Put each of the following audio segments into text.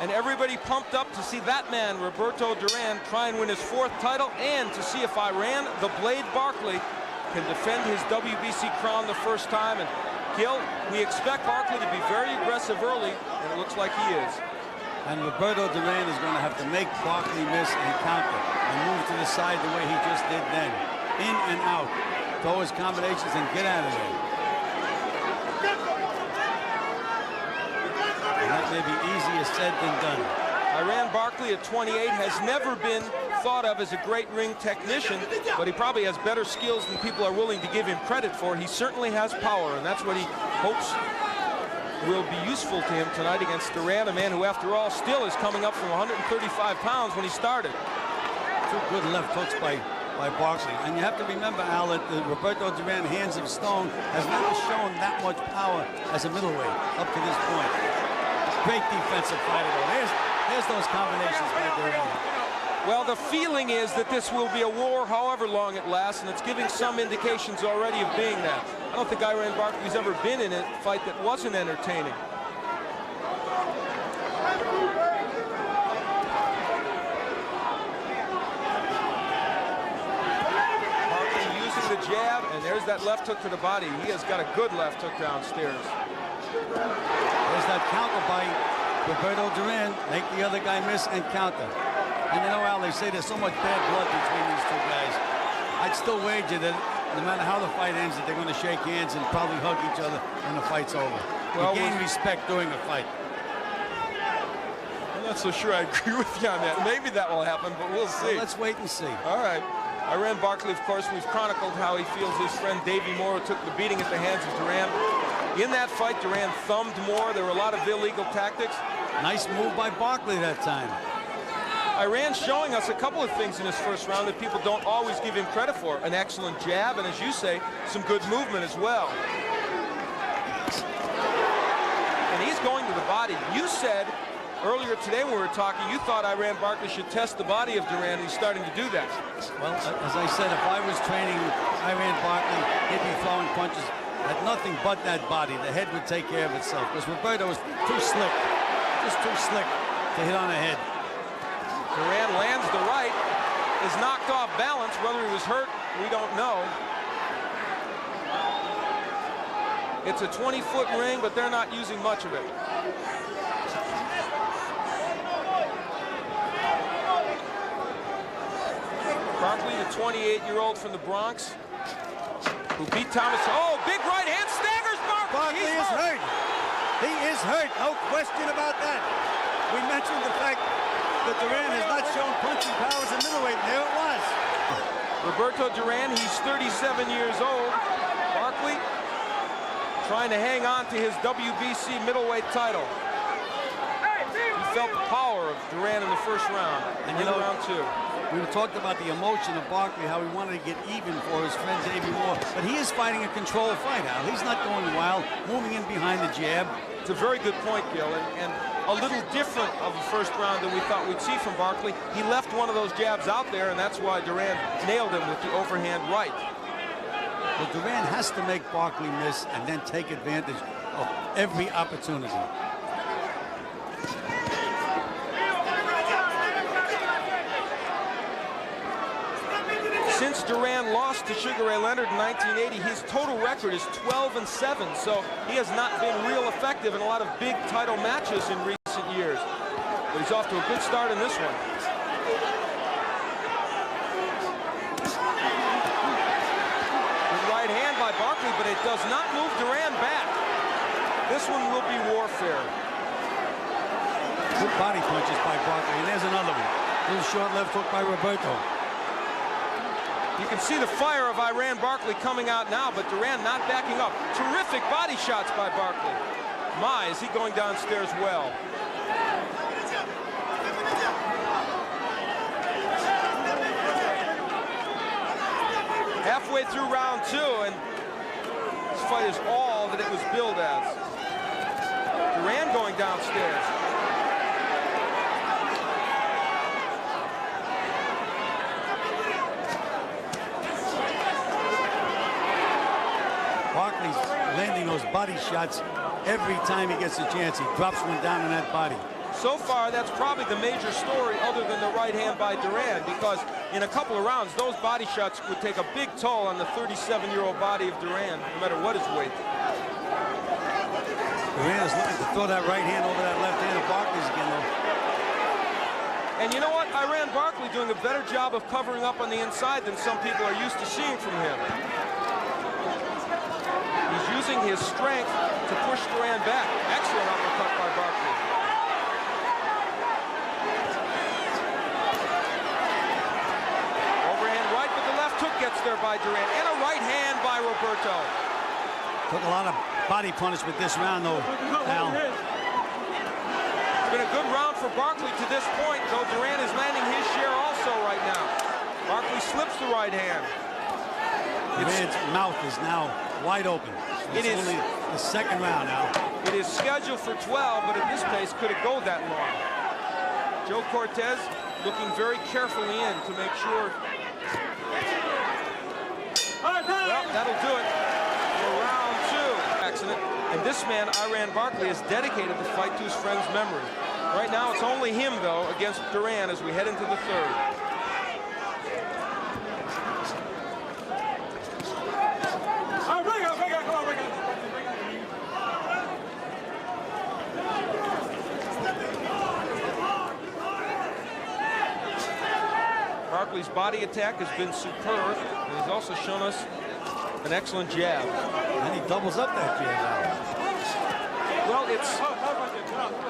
and everybody pumped up to see that man, Roberto Duran, try and win his 4th title, and to see if Iran, the Blade Barkley, can defend his WBC crown the first time. And Gil, we expect Barkley to be very aggressive early, and it looks like he is. And Roberto Duran is going to have to make Barkley miss and counter and move to the side the way he just did then. In and out. Throw his combinations and get out of there. And that may be easier said than done. Iran Barkley at 28 has never been thought of as a great ring technician, but he probably has better skills than people are willing to give him credit for. He certainly has power, and that's what he hopes will be useful to him tonight against Duran, a man who, after all, still is coming up from 135 pounds when he started. 2 good left hooks by Barkley. And you have to remember, Al, that the Roberto Duran hands of stone has never shown that much power as a middleweight up to this point. Great defensive fighter, though. There's those combinations by Duran. Well, the feeling is that this will be a war however long it lasts, and it's giving some indications already of being that. I don't think Iran Barkley's ever been in a fight that wasn't entertaining. Barkley using the jab, and there's that left hook to the body. He has got a good left hook downstairs. There's that counter by Roberto Duran. Make the other guy miss and counter. And you know, Al, they say there's so much bad blood between these 2 guys. I'd still wager that no matter how the fight ends, that they're going to shake hands and probably hug each other when the fight's over. Well, gain respect during a fight. I'm not so sure I agree with you on that. Maybe that will happen, but we'll see. Well, let's wait and see. All right. Iran Barkley, of course, we've chronicled how he feels his friend Davey Moore took the beating at the hands of Duran. In that fight, Duran thumbed Moore. There were a lot of illegal tactics. Nice move by Barkley that time. Iran showing us a couple of things in his first round that people don't always give him credit for. An excellent jab, and as you say, some good movement as well. And he's going to the body. You said earlier today when we were talking, you thought Iran Barkley should test the body of Duran, and he's starting to do that. Well, as I said, if I was training Iran Barkley, he'd be throwing punches at nothing but that body. The head would take care of itself, because Roberto was too slick, just too slick to hit on the head. Duran lands the right, is knocked off balance. Whether he was hurt, we don't know. It's a 20-foot ring, but they're not using much of it. Barkley, the 28-year-old from the Bronx, who beat Thomas. Oh, big right hand, staggers Barkley. Barkley is hurt. He is hurt, no question about that. We mentioned the fact that Duran has not shown punching powers in middleweight, and there it was. Roberto Duran, he's 37 years old. Barkley trying to hang on to his WBC middleweight title. He felt the power of Duran in the first round, and in round 2. We talked about the emotion of Barkley, how he wanted to get even for his friend Davey Moore, but he is fighting a controlled fight, Al. He's not going wild, moving in behind the jab. It's a very good point, Gil, and a little different of a first round than we thought we'd see from Barkley. He left one of those jabs out there, and that's why Duran nailed him with the overhand right. Well, Duran has to make Barkley miss and then take advantage of every opportunity. Since Duran lost to Sugar Ray Leonard in 1980, his total record is 12-7, so he has not been real effective in a lot of big title matches in recent years. But he's off to a good start in this one. Good right hand by Barkley, but it does not move Duran back. This one will be warfare. Good body punches by Barkley, and there's another one. Little short left hook by Roberto. You can see the fire of Iran Barkley coming out now, but Duran not backing up. Terrific body shots by Barkley. My, is he going downstairs well. Halfway through round 2, and this fight is all that it was billed as. Duran going downstairs. Barkley's landing those body shots every time he gets a chance. He drops one down in that body. So far, that's probably the major story other than the right hand by Duran, because in a couple of rounds, those body shots would take a big toll on the 37-year-old body of Duran, no matter what his weight. Duran is looking to throw that right hand over that left hand of Barkley's again, though. And you know what? Barkley doing a better job of covering up on the inside than some people are used to seeing from him. He's using his strength to push Duran back. Excellent uppercut by Barkley. Overhand right, but the left hook gets there by Duran. And a right hand by Roberto. Took a lot of body punishment this round, though, Al. It's been a good round for Barkley to this point, though Duran is landing his share also right now. Barkley slips the right hand. Duran's mouth is now wide open. It's only the second round now. It is scheduled for 12, but at this pace, could it go that long? Joe Cortez looking very carefully in to make sure. Well, that'll do it for round 2. Accident. And this man, Barkley, is dedicated to fight to his friend's memory. Right now, it's only him, though, against Duran as we head into the third. Barkley's body attack has been superb, and he's also shown us an excellent jab. And he doubles up that jab now. Well, it's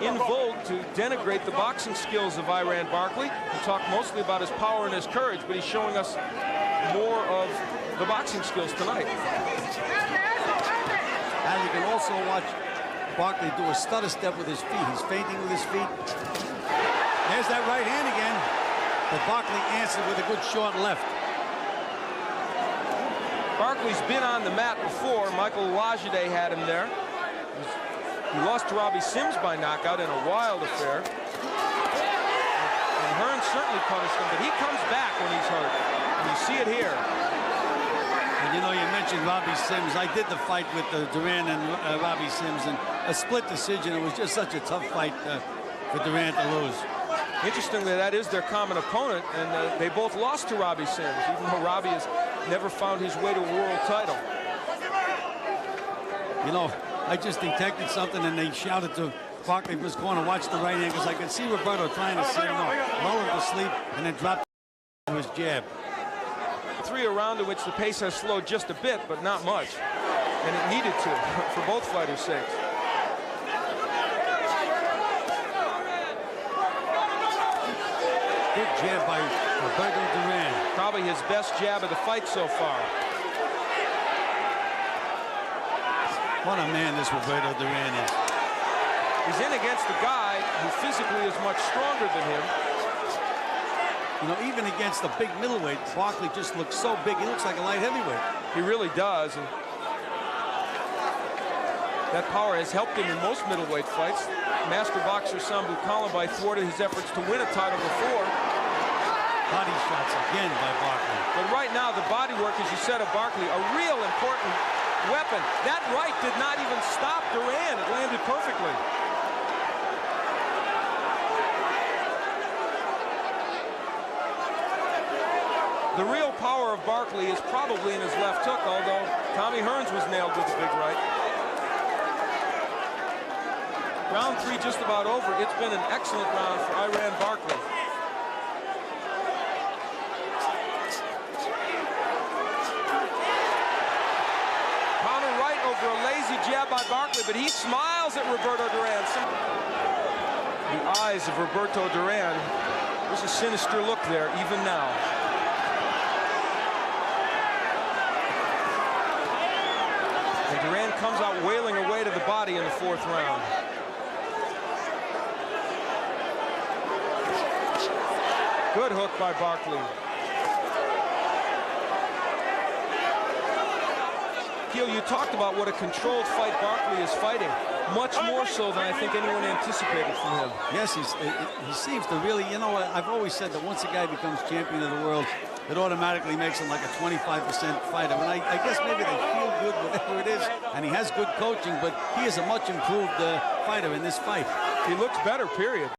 in vogue to denigrate the boxing skills of Barkley. We talk mostly about his power and his courage, but he's showing us more of the boxing skills tonight. And you can also watch Barkley do a stutter step with his feet. He's feinting with his feet. There's that right hand again. But Barkley answered with a good short left. Barkley's been on the mat before. Michael Lajide had him there. He lost to Robbie Sims by knockout in a wild affair. And Hearn certainly punished him, but he comes back when he's hurt. And you see it here. And you know, you mentioned Robbie Sims. I did the fight with Duran and Robbie Sims, and a split decision. It was just such a tough fight for Duran to lose. Interestingly, that is their common opponent, and they both lost to Robbie Sims, even though Robbie has never found his way to a world title. You know, I just detected something, and they shouted to Barkley from his corner, watch the right hand, because I could see Roberto trying to set him up, lull him to sleep, and then drop to his jab. 3 around in which the pace has slowed just a bit, but not much. And it needed to, for both fighters' sakes. Good jab by Roberto Duran. Probably his best jab of the fight so far. What a man this Roberto Duran is. He's in against a guy who physically is much stronger than him. You know, even against the big middleweight, Barkley just looks so big. He looks like a light heavyweight. He really does. And that power has helped him in most middleweight fights. Master boxer Sambu Kalambai thwarted his efforts to win a title before. Body shots again by Barkley. But right now, the body work, as you said, of Barkley, a real important weapon. That right did not even stop Duran. It landed perfectly. The real power of Barkley is probably in his left hook, although Tommy Hearns was nailed with a big right. Round 3 just about over. It's been an excellent round for Barkley. Counter right over a lazy jab by Barkley, but he smiles at Roberto Duran. The eyes of Roberto Duran. There's a sinister look there, even now. And Duran comes out wailing away to the body in the 4th round. Good hook by Barkley. Keel, you talked about what a controlled fight Barkley is fighting. Much more so than I think anyone anticipated from him. Yes, he seems to really, you know, I've always said that once a guy becomes champion of the world, it automatically makes him like a 25% fighter. And I guess maybe they feel good, whatever it is, and he has good coaching, but he is a much improved fighter in this fight. He looks better, period.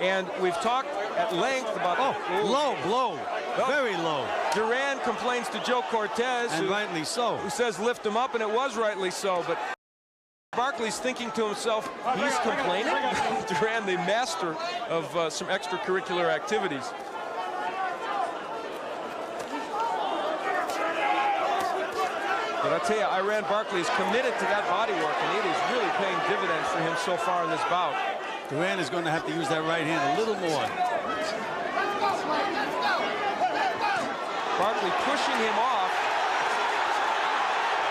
And we've talked at length about... Low blow. Very low. Duran complains to Joe Cortez. And rightly so. Who says lift him up, and it was rightly so. But Barkley's thinking to himself, he's complaining. Duran, the master of some extracurricular activities. But I tell you, Iran Barkley is committed to that body work, and it is really paying dividends for him so far in this bout. Duran is going to have to use that right hand a little more. Barkley pushing him off.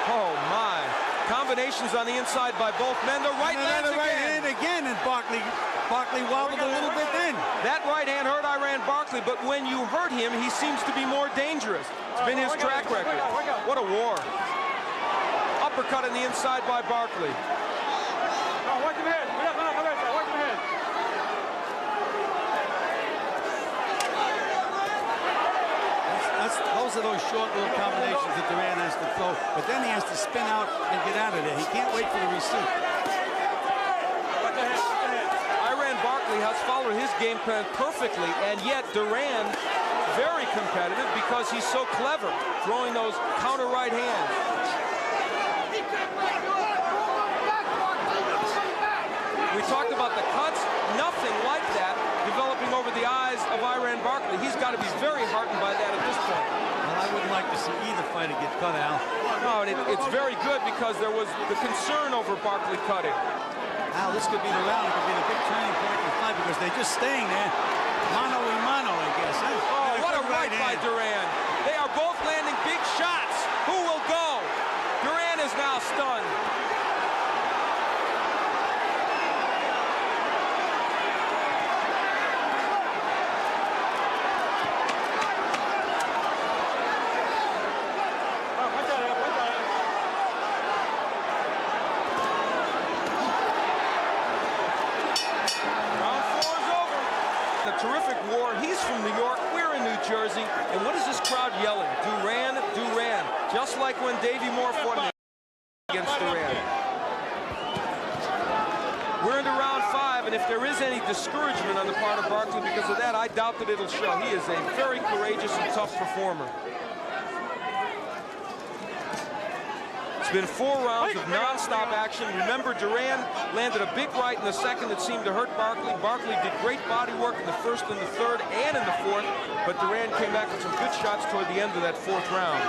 Oh, my. Combinations on the inside by both men. The right hand again, and Barkley wobbled a little bit then. That right hand hurt Iran Barkley, but when you hurt him, he seems to be more dangerous. It's been his track record. What a war. Uppercut on the inside by Barkley. Those are those short little combinations that Duran has to throw, but then he has to spin out and get out of there. He can't wait for the receipt. Iran Barkley has followed his game plan perfectly, and yet Duran very competitive because he's so clever throwing those counter right hands. We talked about the cuts, nothing like that developing over the eyes of Iran Barkley. He's got to be very heartened by that at this point. Well, I wouldn't like to see either fighter get cut, Al. No, and it's very good because there was the concern over Barkley cutting. Al, this could be the round. It could be the big turning point in the fight because they're just staying there. Mano a mano, I guess. Huh? Oh, what a right by Duran. They are both landing big shots. Who will go? Duran is now stunned. Terrific war. He's from New York. We're in New Jersey. And what is this crowd yelling? Duran, Duran. Just like when Davey Moore fought against Duran. We're into round 5, and if there is any discouragement on the part of Barkley because of that, I doubt that it'll show. He is a very courageous and tough performer. It's been 4 rounds of non-stop action. Remember, Duran landed a big right in the second that seemed to hurt Barkley. Barkley did great body work in the first and the third and in the fourth, but Duran came back with some good shots toward the end of that 4th round.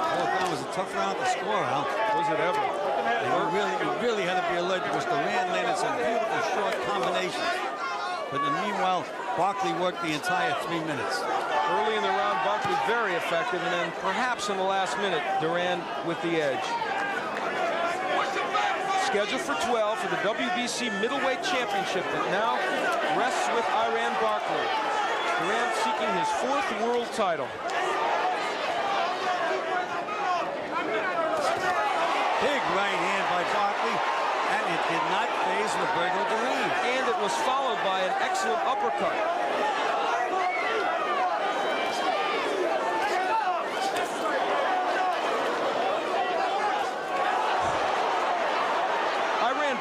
Well, that was a tough round to score, Al. Was it ever? You really had to be alert because Duran landed some beautiful short combinations. But meanwhile, Barkley worked the entire 3 minutes. Early in the round, Barkley very effective, and then perhaps in the last minute, Duran with the edge. Scheduled for 12 for the WBC Middleweight Championship that now rests with Iran Barkley. Duran seeking his 4th world title. Big right hand by Barkley, and it did not faze Roberto Duran. And it was followed by an excellent uppercut.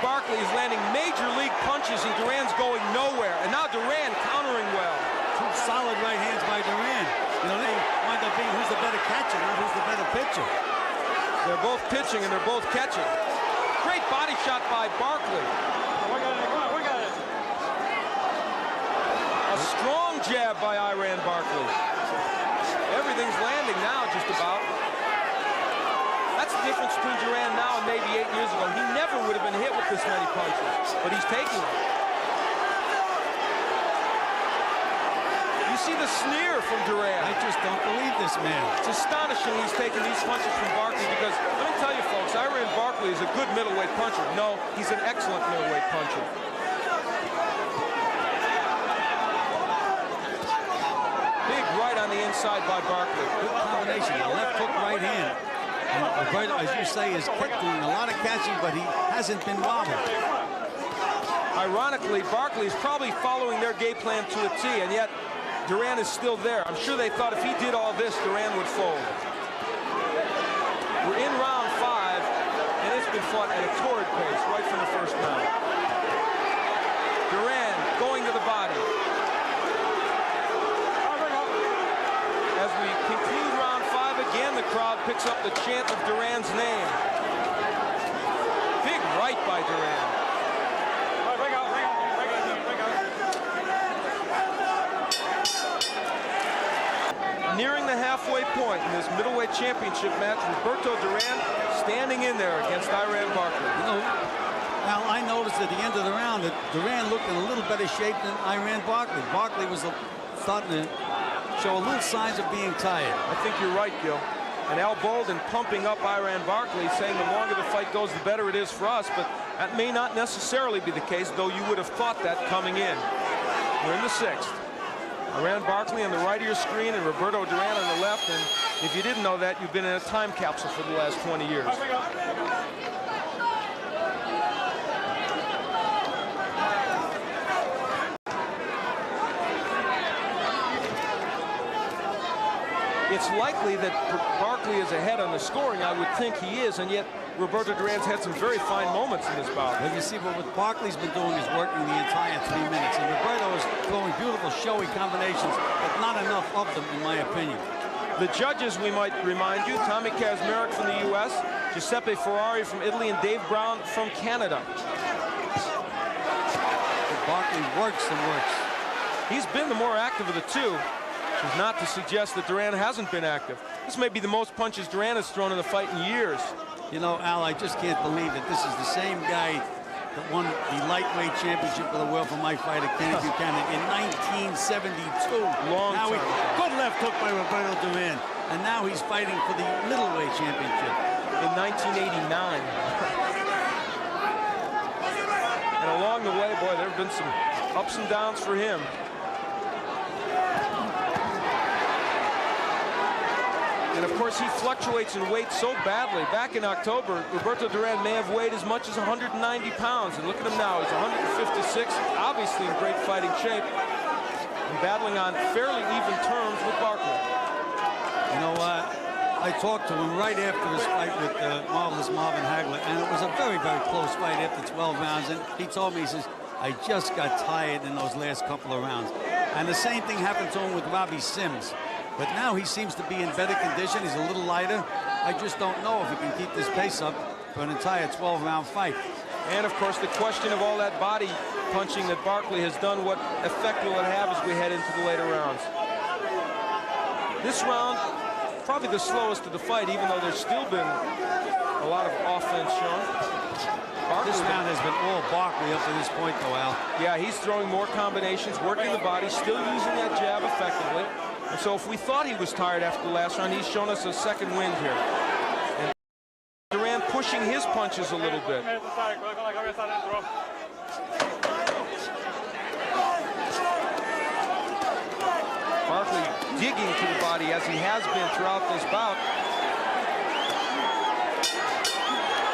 Barkley is landing major league punches, and Duran's going nowhere. And now Duran countering well. 2 solid right hands by Duran. You know, they wind up being who's the better catcher, not who's the better pitcher. They're both pitching, and they're both catching. Great body shot by Barkley. A strong jab by Iran Barkley. Everything's landing now, just about. That's the difference between Duran now and maybe 8 years ago. He never would have been hit with this many punches, but he's taking them. You see the sneer from Duran. I just don't believe this man. It's astonishing he's taking these punches from Barkley because, let me tell you folks, Iran Barkley is a good middleweight puncher. No, he's an excellent middleweight puncher. Big right on the inside by Barkley. Good combination, a left hook right hand. And Roberto, as you say, is doing a lot of catching, but he hasn't been wobbled. Ironically, Barkley is probably following their game plan to a T, and yet Duran is still there. I'm sure they thought if he did all this, Duran would fold. We're in round 5, and it's been fought at a torrid pace right from the first round. picks up the chant of Duran's name. Big right by Duran. Nearing the halfway point in this middleweight championship match, Roberto Duran standing in there against Iran Barkley. You know, Al, I noticed at the end of the round that Duran looked in a little better shape than Iran Barkley. Barkley was starting to show a little signs of being tired. I think you're right, Gil. And Al Bolden pumping up Iran Barkley, saying the longer the fight goes, the better it is for us. But that may not necessarily be the case, though you would have thought that coming in. We're in the 6th. Iran Barkley on the right of your screen and Roberto Duran on the left. And if you didn't know that, you've been in a time capsule for the last 20 years. It's likely that Barkley is ahead on the scoring. I would think he is, and yet Roberto Duran's had some very fine moments in this bout. Well, you see, what Barkley's been doing is working the entire 3 minutes, and Roberto is throwing beautiful, showy combinations, but not enough of them, in my opinion. The judges, we might remind you, Tommy Kazmarek from the U.S., Giuseppe Ferrari from Italy, and Dave Brown from Canada. Barkley works and works. He's been the more active of the two. Which is not to suggest that Duran hasn't been active. This may be the most punches Duran has thrown in a fight in years. You know, Al, I just can't believe that this is the same guy that won the lightweight championship of the world for my fighter, Kenny Buchanan, in 1972. Long time. Good left hook by Roberto Duran. And now he's fighting for the middleweight championship. In 1989. And along the way, boy, there have been some ups and downs for him. And of course, he fluctuates in weight so badly. Back in October, Roberto Duran may have weighed as much as 190 pounds. And look at him now, he's 156, obviously in great fighting shape, and battling on fairly even terms with Barkley. You know, I talked to him right after his fight with marvelous Marvin Hagler, and it was a very, very close fight after 12 rounds. And he told me, he says, I just got tired in those last couple of rounds. And the same thing happened to him with Robbie Sims. But now he seems to be in better condition. He's a little lighter. I just don't know if he can keep this pace up for an entire 12-round fight. And, of course, the question of all that body punching that Barkley has done, what effect will it have as we head into the later rounds? This round, probably the slowest of the fight, even though there's still been a lot of offense shown. This round has been all Barkley up to this point, though, Al. Yeah, he's throwing more combinations, working the body, still using that jab effectively. And so if we thought he was tired after the last round, he's shown us a second wind here. And Duran pushing his punches a little bit. Barkley digging to the body as he has been throughout this bout.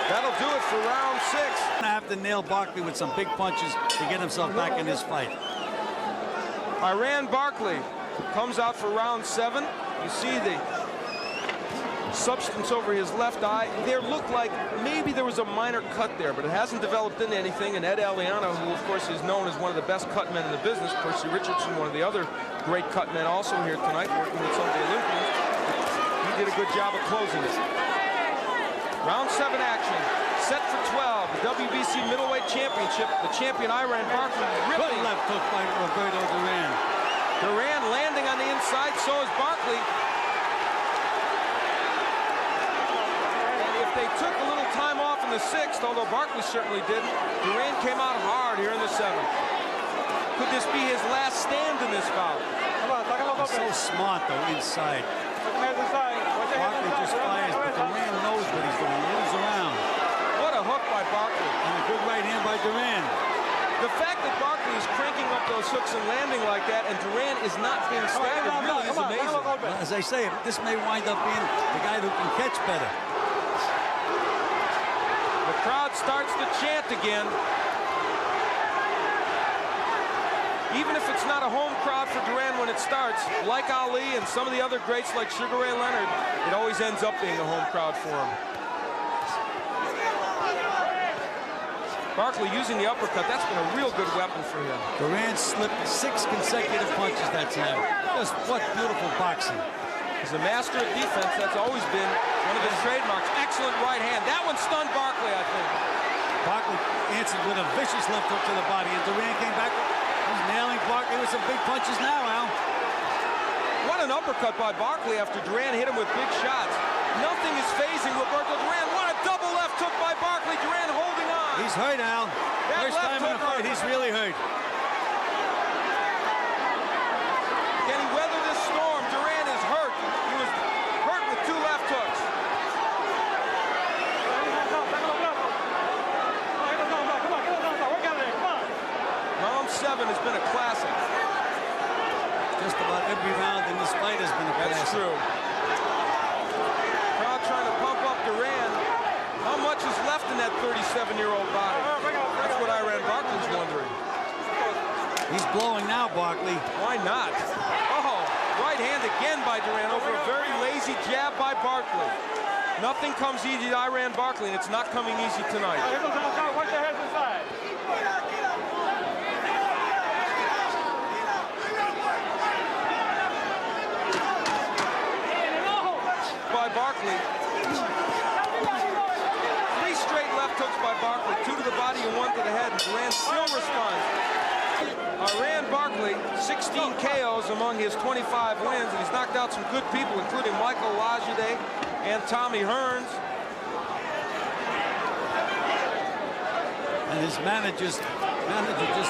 That'll do it for round 6. Gonna have to nail Barkley with some big punches to get himself back in this fight. Iran Barkley comes out for round 7. You see the substance over his left eye. There looked like maybe there was a minor cut there, but it hasn't developed into anything. And Ed Aliano, who of course is known as one of the best cut men in the business, Percy Richardson, one of the other great cut men also here tonight, working with some of the Olympians. He did a good job of closing it. Round 7 action. Set for 12, the WBC middleweight championship. The champion Iran Barkley ripping. Good left hook by Roberto Duran. Duran landing on the inside, so is Barkley. And if they took a little time off in the 6th, although Barkley certainly didn't, Duran came out hard here in the 7th. Could this be his last stand in this bout? He's so smart, though, inside. Barkley just fires, but Duran knows what he's doing. He moves around. What a hook by Barkley. And a good right hand by Duran. The fact that Barkley is cranking up those hooks and landing like that, and Duran is not being staggered, really is amazing. Well, as I say, this may wind up being the guy who can catch better. The crowd starts to chant again. Even if it's not a home crowd for Duran when it starts, like Ali and some of the other greats like Sugar Ray Leonard, it always ends up being a home crowd for him. Barkley using the uppercut, that's been a real good weapon for him. Duran slipped 6 consecutive punches that time. Just what beautiful boxing. He's a master of defense. That's always been one of his trademarks. Excellent right hand. That one stunned Barkley, I think. Barkley answered with a vicious left hook to the body, and Duran came back. He's nailing Barkley with some big punches now, Al. What an uppercut by Barkley after Duran hit him with big shots. Nothing is phasing Roberto Duran. What a double left hook by Barkley. Duran holding on. He's hurt, Al. First time in a fight, he's really hurt. Can he weather this storm? Duran is hurt. He was hurt with 2 left hooks. Round 7 has been a classic. Just about every round in this fight has been a classic. That's true. Crowd trying to pump up Duran. How much is left in that 37-year-old body? That's what Barkley's wondering. He's blowing now, Barkley. Why not? Oh, right hand again by Duran over a very lazy jab by Barkley. Nothing comes easy to Barkley, and it's not coming easy tonight. Watch your heads inside. By Barkley. 3 straight left hooks by Barkley. 2 to the body and 1 to the head, and Duran still responds. Barkley, 16 KOs among his 25 wins, and he's knocked out some good people, including Michael Lajide and Tommy Hearns. And his manager just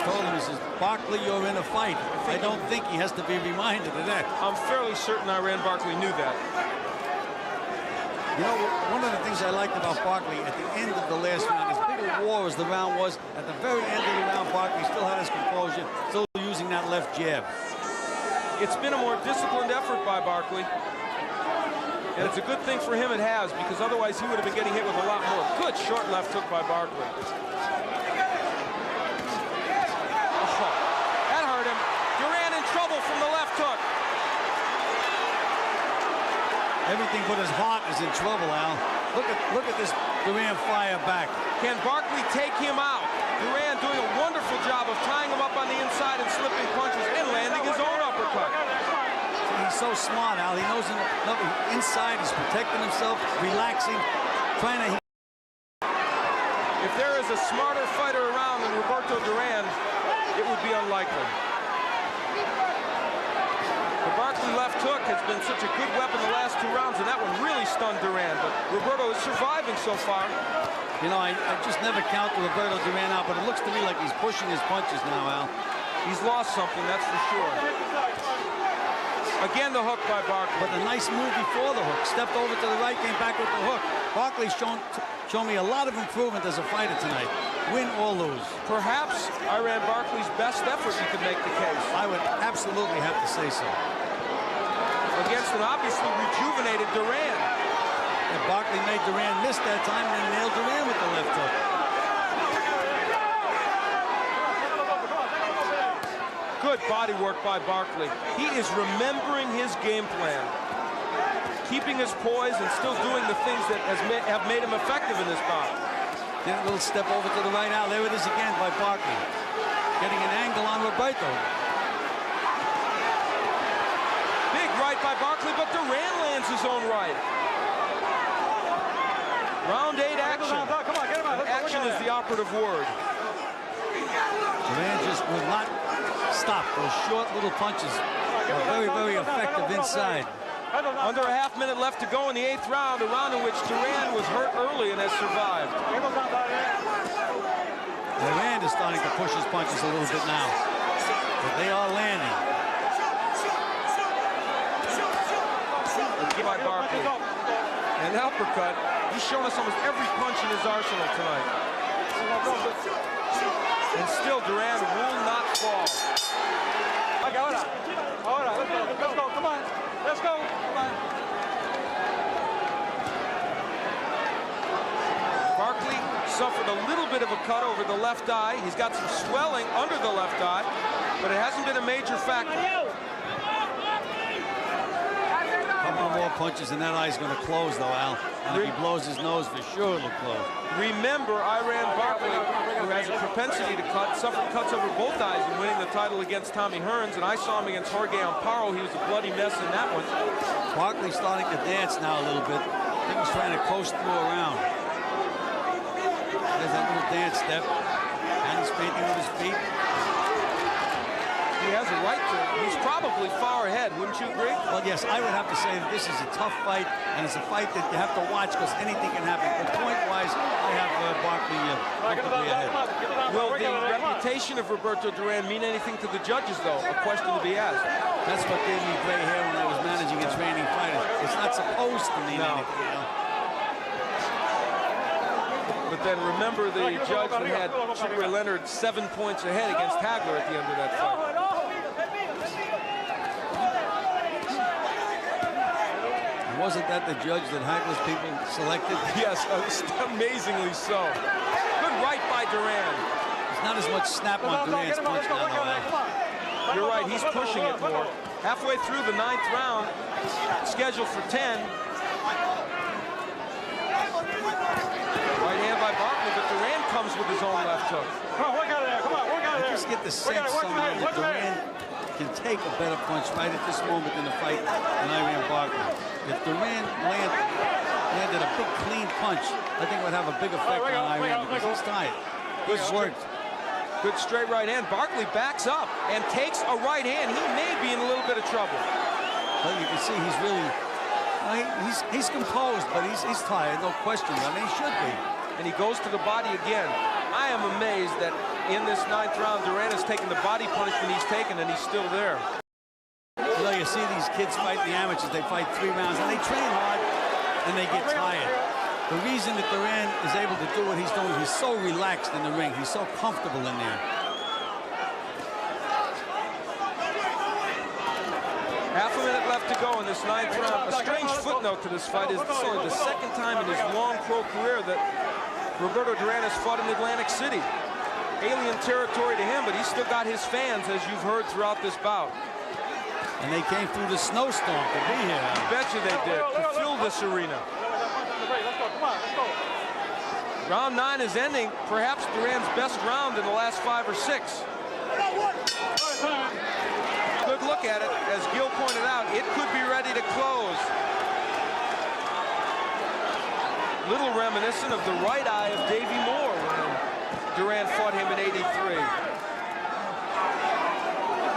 told him, he says, Barkley, you're in a fight. I don't think he has to be reminded of that. I'm fairly certain Barkley knew that. You know, one of the things I liked about Barkley at the end of the last round, as big a war as the round was, at the very end of the round, Barkley still had his composure, still using that left jab. It's been a more disciplined effort by Barkley. And it's a good thing for him it has, because otherwise he would have been getting hit with a lot more. Good short left hook by Barkley. Oh, that hurt him. Duran in trouble from the left hook. Everything but his heart is in trouble, Al. Look at this Duran fire back. Can Barkley take him out? Duran doing a wonderful job of tying him up on the inside and slipping punches and landing his own uppercut. He's so smart, Al. He knows inside he's protecting himself, relaxing, trying to... If there is a smarter fighter around than Roberto Duran, it would be unlikely. The Barkley left hook has been such a good weapon the last 2 rounds, and that one really stunned Duran, but Roberto is surviving so far. You know, I just never count Roberto Duran out, but it looks to me like he's pushing his punches now, Al. He's lost something, that's for sure. Again, the hook by Barkley. But a nice move before the hook. Stepped over to the right, came back with the hook. Barkley's shown me a lot of improvement as a fighter tonight, win or lose. Perhaps Barkley's best effort, you could make the case. I would absolutely have to say so. Against an obviously rejuvenated Duran. And Barkley made Duran miss that time and then nailed Duran with the left hook. Good body work by Barkley. He is remembering his game plan. Keeping his poise and still doing the things that have made him effective in this bout. Then a little step over to the right now. There it is again by Barkley. Getting an angle on Roberto. Big right by Barkley, but Duran lands his own right. Round 8 action. Come on, get him out. Action is the operative word. Duran just will not stop. Those short little punches are very, very effective inside. Under a half minute left to go in the 8th round, a round in which Duran was hurt early and has survived. Duran is starting to push his punches a little bit now, but they are landing. By Barkley. An uppercut. He's shown us almost every punch in his arsenal tonight. And still Duran will not fall. Let's go, come on. Let's go, come on. Barkley suffered a little bit of a cut over the left eye. He's got some swelling under the left eye, but it hasn't been a major factor. How couple more punches and that eye's going to close, though, Al. And if he blows his nose, for sure it'll close. Remember, Barkley, who has a propensity to suffer cuts over both eyes in winning the title against Tommy Hearns, and I saw him against Jorge Amparo. He was a bloody mess in that one. Barkley's starting to dance now a little bit. I think he's trying to coast through around. There's that little dance step. Hands painting with his feet. He has a right to. He's probably far ahead, wouldn't you agree? Well, yes, I would have to say that this is a tough fight, and it's a fight that you have to watch because anything can happen. But point-wise, I have Barkley comfortably ahead. Will the reputation of Roberto Duran mean anything to the judges, though? A question to be asked. That's what gave me gray hair when I was managing and training fighters. It's not supposed to mean anything, you know? But then remember the judge that had Sugar Ray Leonard 7 points ahead against Hagler at the end of that fight. Wasn't that the judge that Hagler's people selected? Yes, amazingly so. Good right by Duran. There's not as much snap on Duran's punch now, though. You're right, he's pushing it more. Halfway through the 9th round, scheduled for 10. Right hand by Barkley, but Duran comes with his own left hook. Come on, work out of there. Come on, work out of there. I just get the sense somehow that Duran can take a better punch right at this moment in the fight than Barkley. If Duran landed a big clean punch, I think it would have a big effect on because he's tired. Good work. Good straight right hand. Barkley backs up and takes a right hand. He may be in a little bit of trouble. Well, you can see he's really, he's composed, but he's tired, no question. I mean, he should be. And he goes to the body again. I am amazed that in this 9th round, Duran has taken the body punishment he's taken, and he's still there. You know, you see these kids fight the amateurs, they fight 3 rounds, and they train hard, and they get tired. The reason that Duran is able to do what he's doing, he's so relaxed in the ring. He's so comfortable in there. Half a minute left to go in this 9th round. A strange footnote to this fight is this is only the 2nd time in his long pro career that Roberto Duran has fought in Atlantic City. Alien territory to him, but he's still got his fans, as you've heard throughout this bout. And they came through the snowstorm to be here. I bet you they did, to fill this arena. Round 9 is ending, perhaps Duran's best round in the last 5 or 6. Good look at it, as Gil pointed out, it could be ready to close. Little reminiscent of the right eye of Davey Moore when Duran fought him in '83.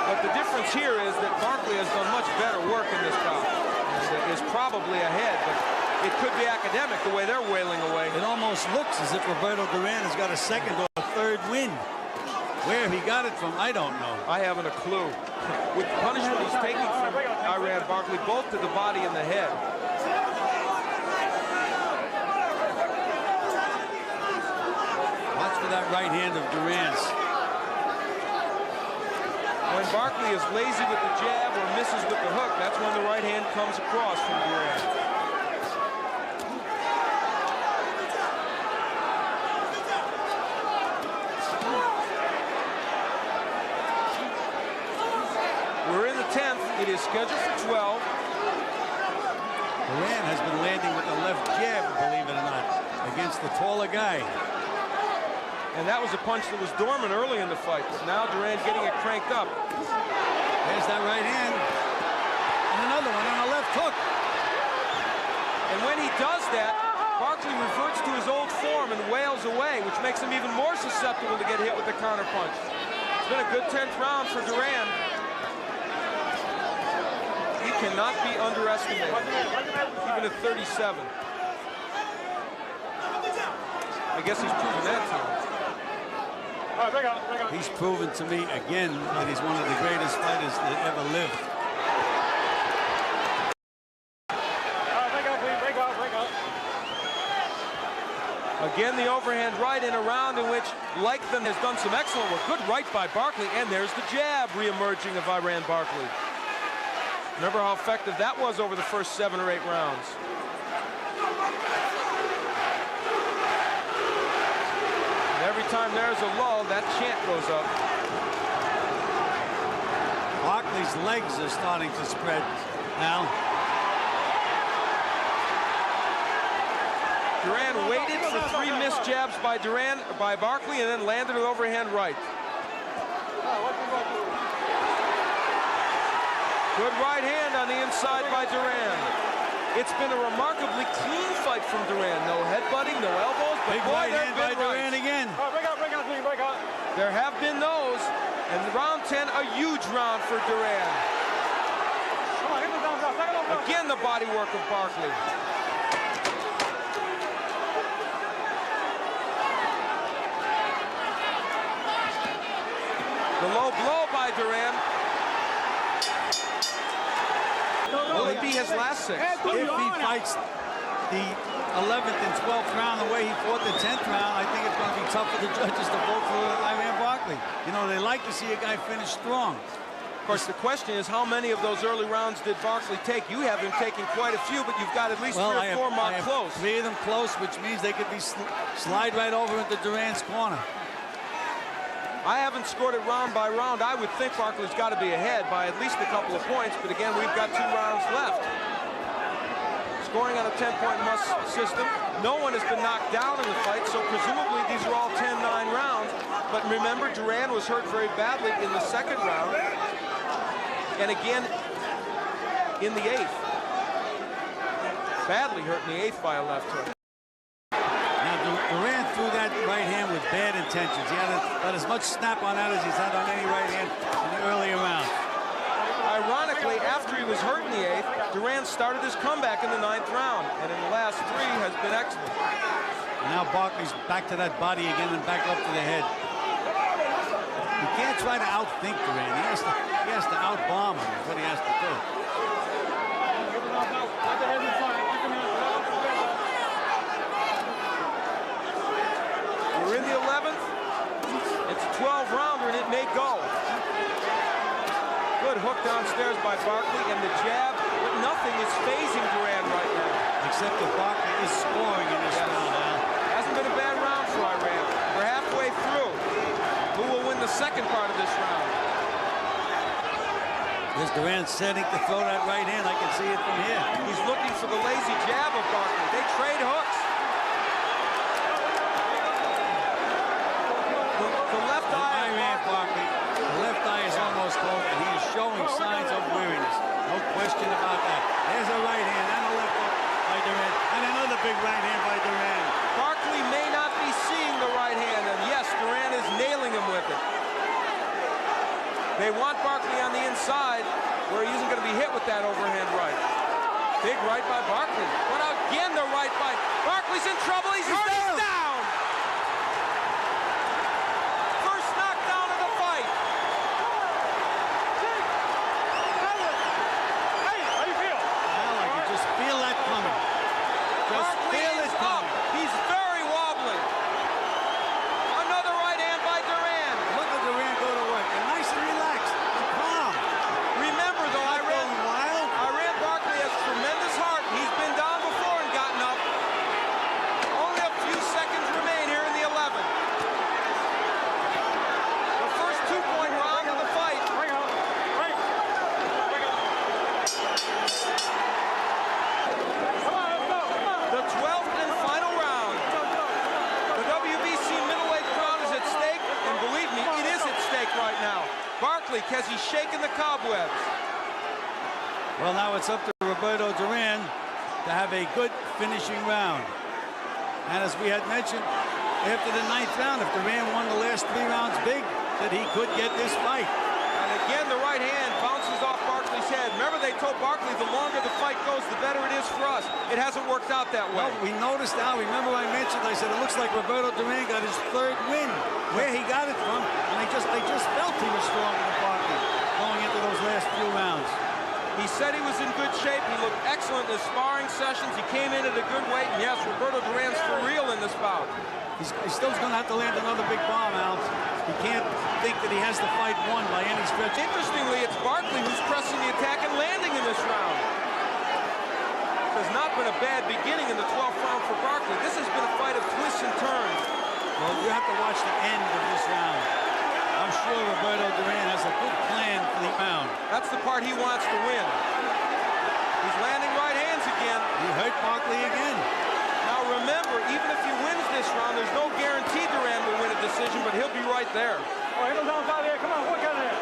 But the difference here is that Barkley has done much better work in this bout and is probably ahead, but it could be academic the way they're wailing away. It almost looks as if Roberto Duran has got a 2nd or a 3rd win. Where he got it from, I don't know. I haven't a clue. With the punishment he's taking from Barkley, both to the body and the head. Watch for that right hand of Duran's. When Barkley is lazy with the jab or misses with the hook, that's when the right hand comes across from Duran. We're in the 10th. It is scheduled for 12. Duran has been landing with the left jab, believe it or not, against the taller guy. And that was a punch that was dormant early in the fight, but now Duran getting it cranked up. There's that right hand. And another one on a left hook. And when he does that, Barkley reverts to his old form and wails away, which makes him even more susceptible to get hit with the counter punch. It's been a good 10th round for Duran. He cannot be underestimated, even at 37. I guess he's proven that time. He's proven to me again that he's one of the greatest fighters that ever lived. Again, the overhand right in a round in which Lakeman has done some excellent work. Good right by Barkley, and there's the jab re-emerging of Barkley. Remember how effective that was over the first 7 or 8 rounds. And every time there's a lull, that chant goes up. Barkley's legs are starting to spread now. Duran waited for 3 missed jabs by Barkley, and then landed an overhand right. Good right hand on the inside by Duran. It's been a remarkably clean fight from Duran. No headbutting, no elbows. But big boy, right hand by Duran again. Break out. There have been those. And round 10, a huge round for Duran. Come on, hit the down, down. Again, the body work of Barkley. The low blow by Duran. Will it be his last 6? If he fights the 11th and 12th round the way he fought the 10th round, I think it's going to be tough for the judges to vote for Iran Barkley. You know, they like to see a guy finish strong. Of course, the question is, how many of those early rounds did Barkley take? You have him taking quite a few, but you've got at least 3 or 4 marked close. 3 of them close, which means they could be slide right over into Duran's corner. I haven't scored it round by round. I would think Barkley's got to be ahead by at least a couple of points, but again, we've got 2 rounds left. Scoring on a 10-point must system. No one has been knocked down in the fight, so presumably these are all 10-9 rounds. But remember, Duran was hurt very badly in the 2nd round, and again in the 8th. Badly hurt in the 8th by a left hook. Duran threw that right hand with bad intentions. He had about as much snap on that as he's had on any right hand in the earlier rounds. Ironically, after he was hurt in the 8th, Duran started his comeback in the 9th round, and in the last 3 has been excellent. Now Barkley's back to that body again and back up to the head. You can't try to outthink Duran. He has to outbomb him, is what he has to do. We're in the 11th. It's a 12-rounder, and it may go. Good hook downstairs by Barkley, and the jab, but nothing is phasing Duran right now. Except that Barkley is scoring in this round now. Hasn't been a bad round for Iran. We're halfway through. Who will win the 2nd part of this round? There's Duran setting to throw that right hand. I can see it from here. He's looking for the lazy jab of Barkley. They trade hooks. The left eye of Barkley. The left eye is almost closed, and he is showing signs of weariness. No question about that. There's a right hand and a left hook by Duran, and another big right hand by Duran. Barkley may not be seeing the right hand, and yes, Duran is nailing him with it. They want Barkley on the inside, where he isn't going to be hit with that overhand right. Big right by Barkley. But again, the right by Barkley's in trouble. He's hurt. He's down. First knockdown of the fight. Hey, how you feel? Well, I can just feel that coming. Just feel it coming. He's very wobbly. Another right hand by Duran. Look at Duran go to work. And nice and relaxed and calm. Remember, though, Iran Barkley has tremendous heart. He's been down before and gotten up. Only a few seconds remain here in the 11th. The first 2-point round of the fight. Bring out. Bring. Bring out. Come on, let's go. Come on. The 12th and final round. The WBC middleweight crown is at stake, and believe me, it is at stake right now. Barkley, has he shaken the cobwebs? Well, now it's up to Roberto Duran to have a good finishing round. And as we had mentioned, after the 9th round, if Duran won the last 3 rounds big, that he could get this fight. And again, the right hand bounces off Barkley's head. Remember, they told Barkley the longer the fight goes, the better it is for us. It hasn't worked out that way. Well, we noticed now, remember I mentioned, I said it looks like Roberto Duran got his 3rd win. Where he got it from, and they just felt he was stronger than Barkley going into those last few rounds. He said he was in good shape. He looked excellent in his sparring sessions. He came in at a good weight. And yes, Roberto Duran's for real in this bout. He's still going to have to land another big bomb, Al. He can't think that he has the fight won by any stretch. Interestingly, it's Barkley who's pressing the attack and landing in this round. It has not been a bad beginning in the 12th round for Barkley. This has been a fight of twists and turns. Well, you have to watch the end of this round. I'm sure Roberto Duran has a good plan for the round. That's the part he wants to win. He's landing right hands again. He hurt Barkley again. Now remember, even if he wins this round, there's no guarantee Duran will win a decision, but he'll be right there. Oh, he goes outside there. Come on, work out there.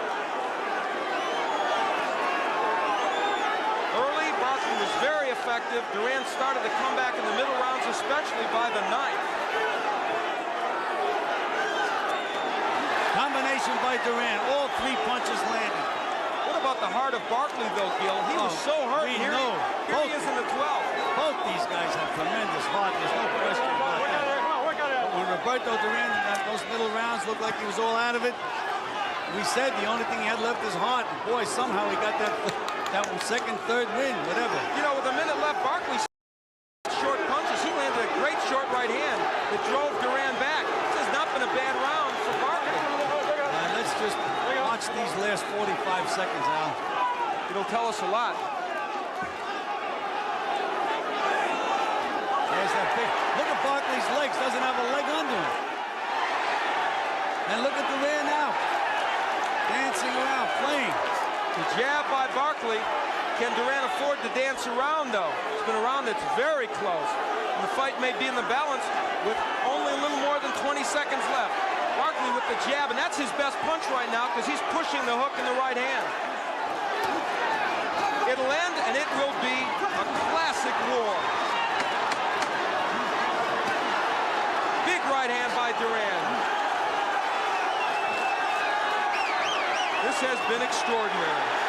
Early, Barkley was very effective. Duran started to come back in the middle rounds, especially by the ninth. Combination by Duran. All 3 punches landed. What about the heart of Barkley, though, Gil? He was so hurt. Here he is in the 12th. Both these guys have tremendous heart. There's no question about that. Come on, work out there. When Roberto Duran, those middle rounds looked like he was all out of it, we said the only thing he had left is heart. And boy, somehow he got that second, third win, whatever. You know, with a minute left, Barkley short punches. He landed a great short right hand that drove Duran back. This has not been a bad round for Barkley. Let's just watch these last 45 seconds, Al. It'll tell us a lot. There's that big. Look at Barkley's legs. Doesn't have a leg under him. And look at Duran now. Dancing around, playing. The jab by Barkley. Can Duran afford to dance around, though? It's been a round that's very close. And the fight may be in the balance with only a little more than 20 seconds left. Barkley with the jab, and that's his best punch right now because he's pushing the hook in the right hand. It'll end, and it will be a classic war. Big right hand by Duran. This has been extraordinary.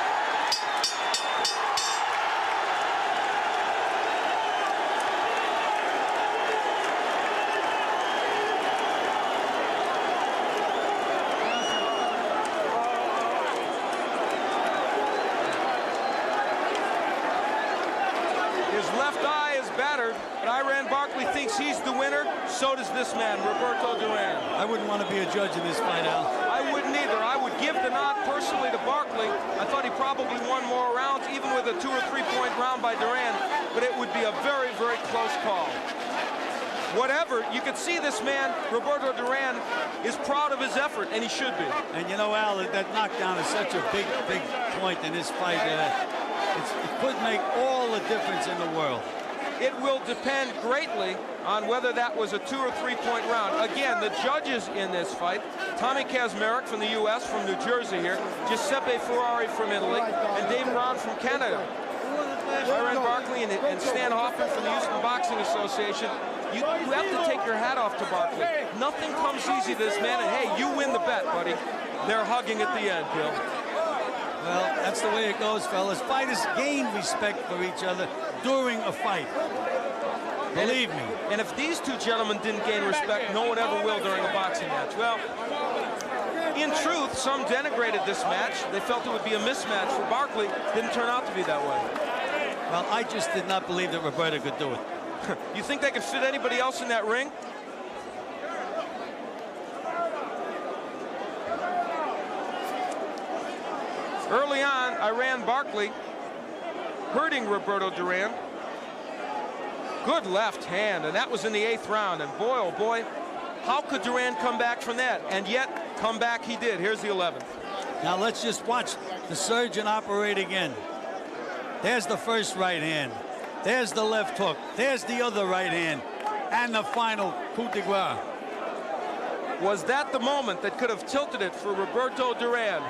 Barkley thinks he's the winner. So does this man, Roberto Duran. I wouldn't want to be a judge in this fight, Al. I wouldn't either. I would give the nod personally to Barkley. I thought he probably won more rounds, even with a 2 or 3 point round by Duran, but it would be a very, very close call. Whatever, you could see this man, Roberto Duran, is proud of his effort, and he should be. And you know, Al, that knockdown is such a big, big point in this fight. It could make all the difference in the world. It will depend greatly on whether that was a 2 or 3 point round. Again, the judges in this fight, Tommy Kazmarek from the U.S., from New Jersey here, Giuseppe Ferrari from Italy, and Dave Brown from Canada. Iran Barkley and Stan Hoffman from the Houston Boxing Association. You have to take your hat off to Barkley. Nothing comes easy to this man, and hey, you win the bet, buddy. They're hugging at the end, Bill. Well, that's the way it goes, fellas. Fighters gain respect for each other during a fight. Believe me. And if these two gentlemen didn't gain respect, no one ever will during a boxing match. Well, in truth, some denigrated this match. They felt it would be a mismatch for Barkley. Didn't turn out to be that way. Well, I just did not believe that Roberto could do it. You think they could fit anybody else in that ring? Early on, Iran Barkley hurting Roberto Duran. Good left hand, and that was in the 8th round. And boy, oh boy, how could Duran come back from that? And yet, come back he did. Here's the 11th. Now let's just watch the surgeon operate again. There's the first right hand. There's the left hook. There's the other right hand. And the final coup de grace. Was that the moment that could have tilted it for Roberto Duran?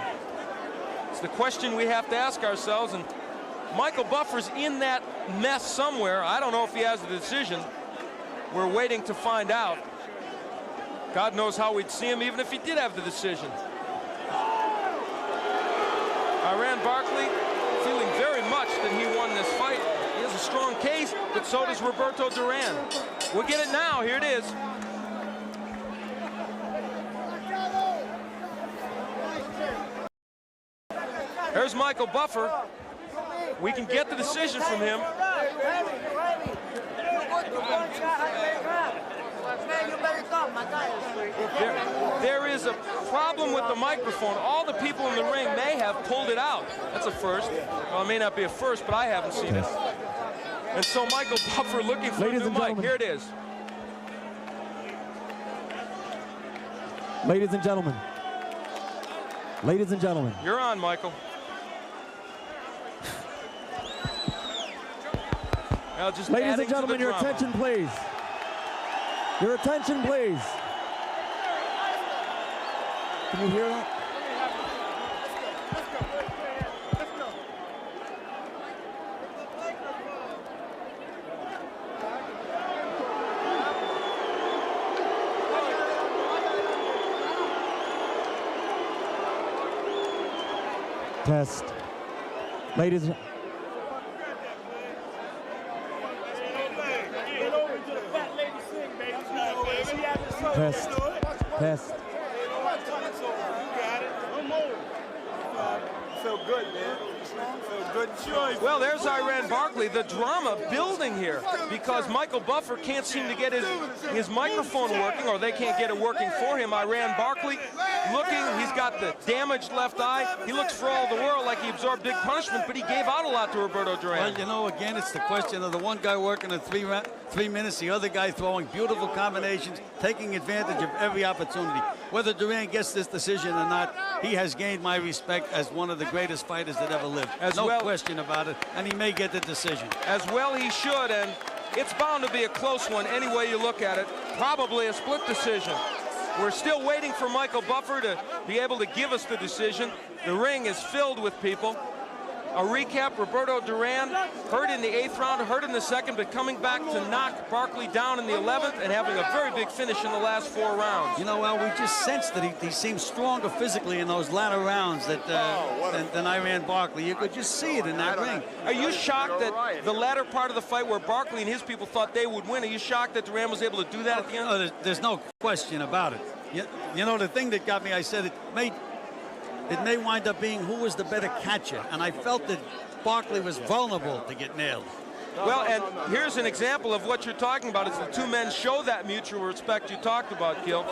It's the question we have to ask ourselves, and Michael Buffer's in that mess somewhere. I don't know if he has a decision. We're waiting to find out. God knows how we'd see him even if he did have the decision. Iran Barkley feeling very much that he won this fight. He has a strong case, but so does Roberto Duran. We'll get it now. Here it is. There's Michael Buffer. We can get the decision from him. There is a problem with the microphone. All the people in the ring may have pulled it out. That's a first. Well, it may not be a first, but I haven't seen it. And so Michael Buffer looking for a new mic. Here it is. Ladies and gentlemen. Ladies and gentlemen. You're on, Michael. Ladies and gentlemen, your attention, please. Your attention, please. Can you hear that? Test. Ladies. Test. Test. Feel good, man. Feel good. Well, there's Iran Barkley. The drama building here because Michael Buffer can't seem to get his microphone working, or they can't get it working for him. Iran Barkley looking, he's got the damaged left eye. He looks for all the world like he absorbed big punishment, but he gave out a lot to Roberto Duran. Well, you know, again, it's the question of the one guy working in 3 minutes, the other guy throwing beautiful combinations, taking advantage of every opportunity. Whether Duran gets this decision or not, he has gained my respect as one of the greatest fighters that ever lived. No question about it, and he may get the decision. As well he should, and it's bound to be a close one any way you look at it. Probably a split decision. We're still waiting for Michael Buffer to be able to give us the decision. The ring is filled with people. A recap, Roberto Duran hurt in the 8th round, hurt in the 2nd, but coming back to knock Barkley down in the 11th and having a very big finish in the last 4 rounds. You know, well, we just sensed that he seemed stronger physically in those latter rounds than Iran Barkley. You could just see it in that ring. Are you shocked that the latter part of the fight where Barkley and his people thought they would win, are you shocked that Duran was able to do that at the end? No, there's no question about it. You know, the thing that got me, I said it may wind up being who was the better catcher, and I felt that Barkley was vulnerable to get nailed. Well, and here's an example of what you're talking about. Is the two men show that mutual respect you talked about, Gil.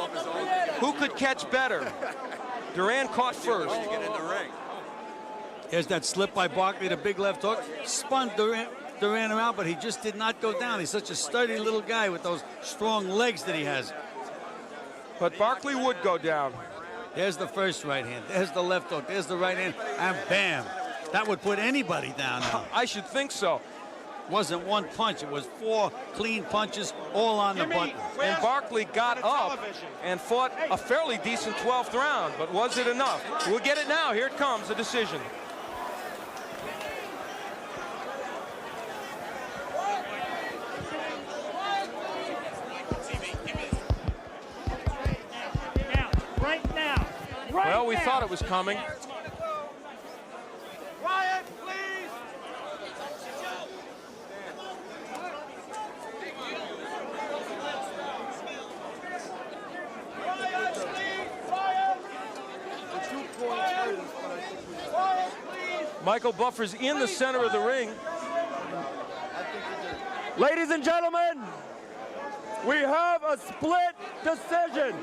Who could catch better? Duran caught first. Here's that slip by Barkley, the big left hook, spun Duran around, but he just did not go down. He's such a sturdy little guy with those strong legs that he has. But Barkley would go down. There's the first right hand. There's the left hook. There's the right hand. And bam. That would put anybody down now. I should think so. Wasn't one punch. It was 4 clean punches all on the button. And Barkley got up and fought a fairly decent 12th round. But was it enough? We'll get it now. Here it comes, the decision. Well, we thought it was coming. Quiet, please. Quiet, please. Quiet, please. Michael Buffer's in the center of the ring. Ladies and gentlemen, we have a split decision.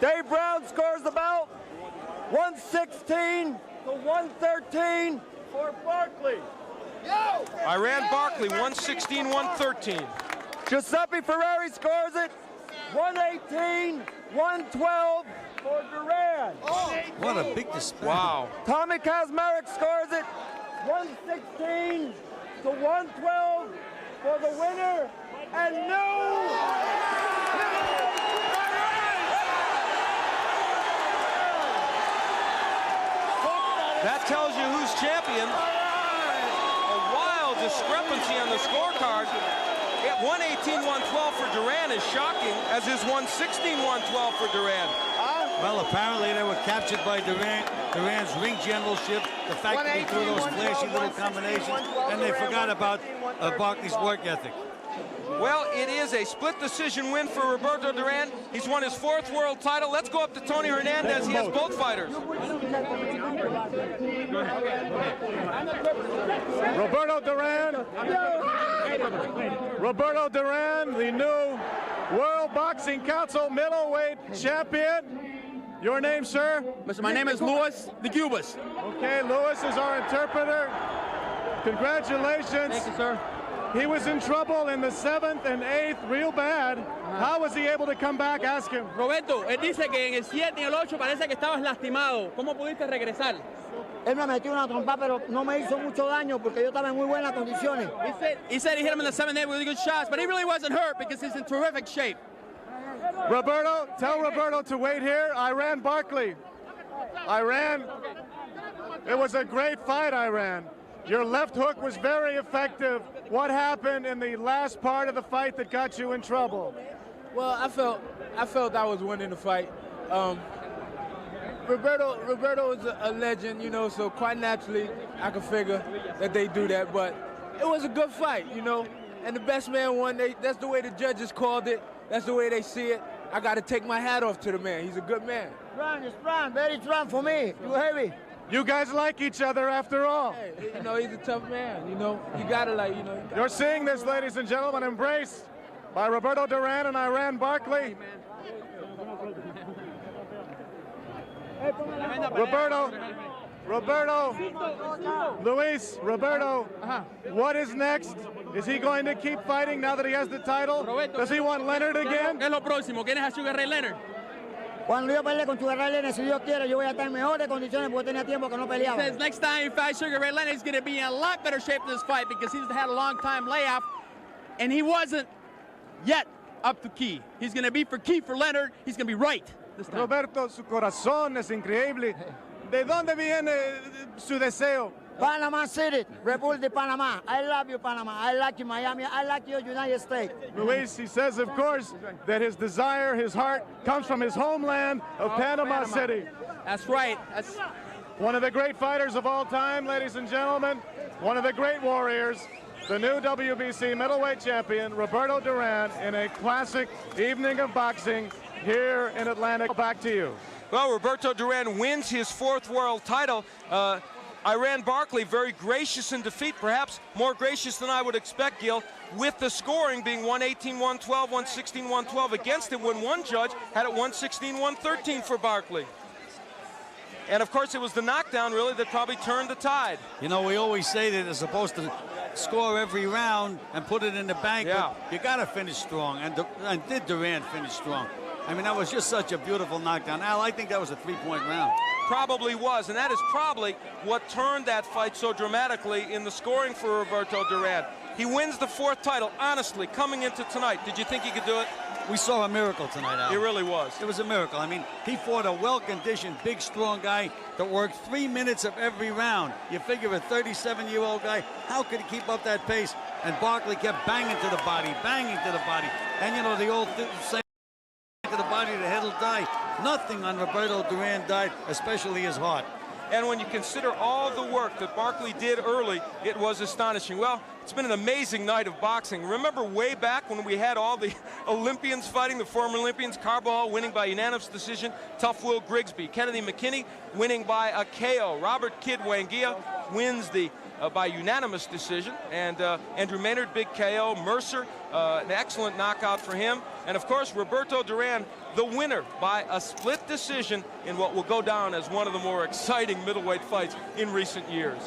Dave Brown scores the bout 116 to 113 for Barkley. Iran Barkley, 116-113. Giuseppe Ferrari scores it 118-112 for Duran. What a big display. Wow. Tommy Kazmarek scores it 116 to 112 for the winner and That tells you who's champion. A wild discrepancy on the scorecard. At 118-112 for Duran is shocking, as is 116-112 for Duran. Well, apparently they were captured by Duran's ring generalship, the fact that he threw those flashy little combinations, and they forgot about Barkley's work ethic. Well, it is a split decision win for Roberto Duran. He's won his 4th world title. Let's go up to Tony Hernandez. He has both fighters. Roberto Duran, the new World Boxing Council middleweight champion. Your name, sir? My name is Luis the Cubas. Okay, Luis is our interpreter. Congratulations. Thank you, sir. He was in trouble in the 7th and 8th, real bad. How was he able to come back? Ask him. Roberto, él dice que en el 7 y el 8 parece que estabas lastimado. ¿Cómo pudiste regresar? Él me metió una trompa, pero no me hizo mucho daño porque yo estaba en muy buenas condiciones. He said he hit him in the 7th, 8th with really good shots, but he really wasn't hurt because he's in terrific shape. Roberto, tell Roberto to wait here. I ran Barkley. It was a great fight, Iran. Your left hook was very effective. What happened in the last part of the fight that got you in trouble? Well, I felt I was winning the fight. Roberto is a legend, you know, so quite naturally I could figure that they do that, but it was a good fight, you know, and the best man won. That's the way the judges called it. That's the way they see it. I got to take my hat off to the man. He's a good man. Strong, very strong for me. You heavy. You guys like each other after all. Hey, you know, he's a tough man, you know. You got to like, you know. You're seeing this, ladies and gentlemen, embraced by Roberto Duran and Iran Barkley. Roberto, Luis, Roberto, what is next? Is he going to keep fighting now that he has the title? Does he want Leonard again? ¿Qué es lo próximo? ¿Quién es a Sugar Ray Leonard? Cuando yo peleé con Sugar Ray Leonard, si Dios quiere, yo voy a estar en mejores condiciones porque tenía tiempo que no peleaba. He says next time he fights Sugar Ray Leonard, he's going to be in a lot better shape in this fight because he's had a long time layoff, and he wasn't yet up to key. He's going to be for key for Leonard. He's going to be right this time. Roberto, su corazón es increíble. ¿De dónde viene su deseo? Panama City, Republic of Panama. I love you, Panama. I like you, Miami. I like you, United States. Luis, he says, of course, that his desire, his heart, comes from his homeland of Panama City. That's right. That's one of the great fighters of all time, ladies and gentlemen. One of the great warriors. The new WBC middleweight champion, Roberto Duran, in a classic evening of boxing here in Atlanta. Back to you. Well, Roberto Duran wins his 4th world title. Iran Barkley, very gracious in defeat, perhaps more gracious than I would expect, Gil, with the scoring being 118-112, 116-112 against him when one judge had it 116-113 for Barkley. And of course, it was the knockdown, really, that probably turned the tide. You know, we always say that they're supposed to score every round and put it in the bank, yeah. But you got to finish strong, and did Duran finish strong? I mean, that was just such a beautiful knockdown. Al, I think that was a 3-point round. Probably was, and that is probably what turned that fight so dramatically in the scoring for Roberto Duran. He wins the 4th title, honestly, coming into tonight. Did you think he could do it? We saw a miracle tonight, Al. It really was. It was a miracle. I mean, he fought a well-conditioned, big, strong guy that worked 3 minutes of every round. You figure a 37-year-old guy, how could he keep up that pace? And Barkley kept banging to the body, banging to the body. And, you know, the old saying, to the body, the head will die. Nothing on Roberto Duran died, especially his heart. And when you consider all the work that Barkley did early, it was astonishing. Well, it's been an amazing night of boxing. Remember way back when we had all the Olympians fighting, the former Olympians, Carbajal winning by unanimous decision, Tough Will Grigsby, Kennedy McKinney winning by a KO, Robert Kid Wangia wins by unanimous decision, and Andrew Maynard, big KO, Mercer, an excellent knockout for him, and of course Roberto Duran, the winner by a split decision in what will go down as one of the more exciting middleweight fights in recent years.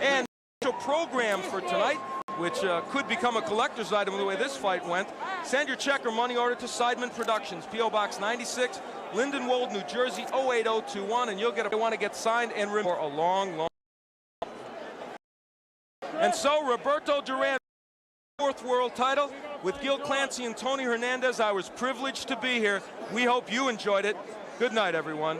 And the program for tonight, which could become a collector's item the way this fight went. Send your check or money order to Seidman Productions, P.O. Box 96, Lindenwold, New Jersey, 08021, and you'll get want to get signed and for a long, long. And so Roberto Duran, 4th world title. With Gil Clancy and Tony Hernandez, I was privileged to be here. We hope you enjoyed it. Good night, everyone.